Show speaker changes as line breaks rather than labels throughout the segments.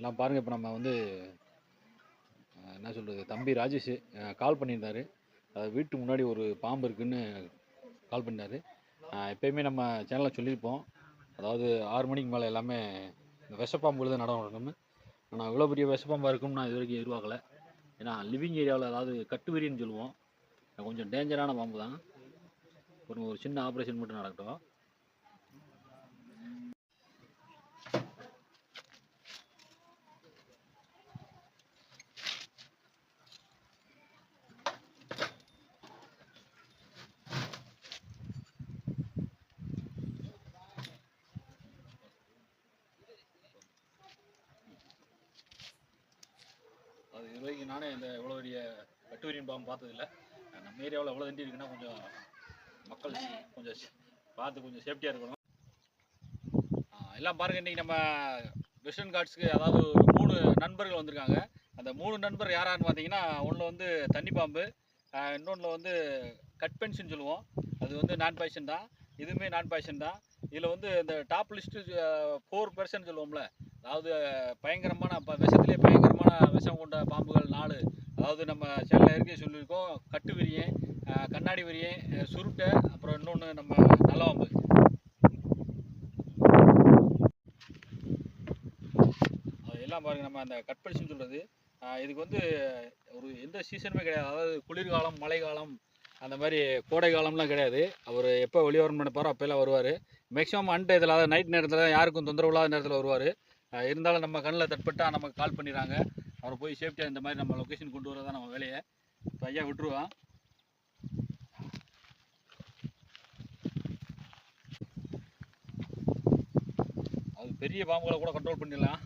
எல்லாம் பாருங்கள். இப்போ நம்ம வந்து என்ன சொல்கிறது, தம்பி ராஜேஷ் கால் பண்ணியிருந்தாரு. அதாவது வீட்டுக்கு முன்னாடி ஒரு பாம்பு இருக்குதுன்னு கால் பண்ணிட்டாரு. எப்போயுமே நம்ம சேனலில் சொல்லியிருப்போம், அதாவது 6 மணிக்கு மேலே எல்லாமே இந்த விஷப்பாம்புகள் தான் நடக்கணும்னு. ஆனால் இவ்வளோ பெரிய விஷப்பாம்பாக இருக்கும்னு நான் இது வரைக்கும் எதிர்பார்க்கல. ஏன்னா லிவிங் ஏரியாவில், அதாவது கட்டுவிரின்னு சொல்லுவோம், கொஞ்சம் டேஞ்சரான பாம்பு தான். ஒரு சின்ன ஆப்ரேஷன் மட்டும் நடக்கட்டும். அது இது வரைக்கும் நானே இந்த இவ்வளோ பெரிய கட்டுவிரியன் பாம்பு பார்த்ததில்லை. நம்ம ஏரியாவில் எவ்வளோ தண்டி இருக்குன்னா கொஞ்சம் மக்கள் கொஞ்சம் பார்த்து கொஞ்சம் சேஃப்டியாக இருக்கணும். எல்லாம் பாருங்கள், இன்றைக்கி நம்ம வெஸ்டர்ன் காட்ஸ்க்கு அதாவது ஒரு 3 நண்பர்கள் வந்திருக்காங்க. அந்த 3 நண்பர் யாரான்னு பார்த்தீங்கன்னா, ஒன்றில் வந்து தண்ணி பாம்பு, இன்னொன்றில் வந்து கட் பென்ஷன் சொல்லுவோம், அது வந்து நான் பாய்சன் தான். இதுவுமே நான் பாய்சன் தான். இதில் வந்து இந்த டாப் லிஸ்ட்டு 4% சொல்லுவோம்ல, அதாவது பயங்கரமான விஷத்திலே பயங்கரமான விஷம் கொண்ட பாம்புகள் 4. அதாவது நம்ம சேனலில் இருக்கே சொல்லியிருக்கோம், கட்டு விரியன், கண்ணாடி விரியன், சுருட்டை, அப்புறம் இன்னொன்று நம்ம நல்லபாம்பு. அதெல்லாம் பாருங்கள். நம்ம அந்த கட்பென்ஷன் சொல்கிறது, இதுக்கு வந்து ஒரு எந்த சீசனுமே கிடையாது. அதாவது குளிர்காலம், மழைக்காலம், அந்த மாதிரி கோடை காலம்லாம் கிடையாது. அவர் எப்போ வெளியே வரணும்னு நினைப்பாரோ அப்போல்லாம் வருவார். மேக்ஸிமம் அன் டயத்தில், அதாவது நைட் நேரத்தில் யாருக்கும் தொந்தரவு இல்லாத நேரத்தில் வருவார். இருந்தாலும் நம்ம கண்ணில் தட்பட்டால் நமக்கு கால் பண்ணிடுறாங்க. அவரை போய் சேஃப்டியாக இந்த மாதிரி நம்ம லொக்கேஷன் கொண்டு வரதான் நம்ம வேலையை. இப்போ ஐயா விட்டுருவான். அது பெரிய பாம்புகளை கூட கண்ட்ரோல் பண்ணிடலாம்.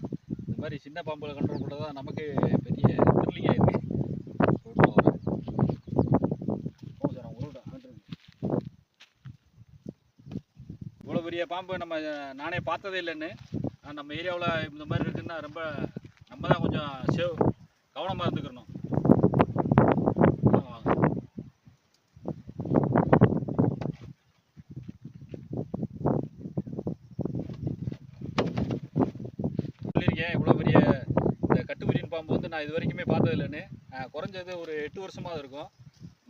இந்த மாதிரி சின்ன பாம்புகளை கண்ட்ரோல் பண்ணுறது தான் நமக்கு பெரிய த்ரில்லிங்காக இருக்குது. இவ்வளோ பெரிய பாம்பு நானே பார்த்ததே இல்லைன்னு. நம்ம ஏரியாவில் இந்த மாதிரி இருக்குன்னா ரொம்ப நம்ம தான் கொஞ்சம் கவனமாக இருந்துக்கிறணும். சொல்லியிருக்கேன், இவ்வளோ பெரிய இந்த கட்டுவிரியன் பாம்பு வந்து நான் இது வரைக்குமே பார்த்தது இல்லைன்னு. குறைஞ்சது ஒரு 8 வருஷமாக இருக்கும்.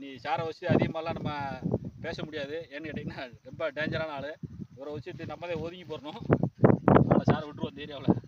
நீ சாரை வச்சு அதிகமாகலாம் நம்ம பேச முடியாது. ஏன்னு கேட்டிங்கன்னா ரொம்ப டேஞ்சரான ஆள். இவரை வச்சுட்டு நம்மளே ஒதுங்கி போடணும். அதனால் சாரை விட்டுருவோம் இந்த ஏரியாவில்.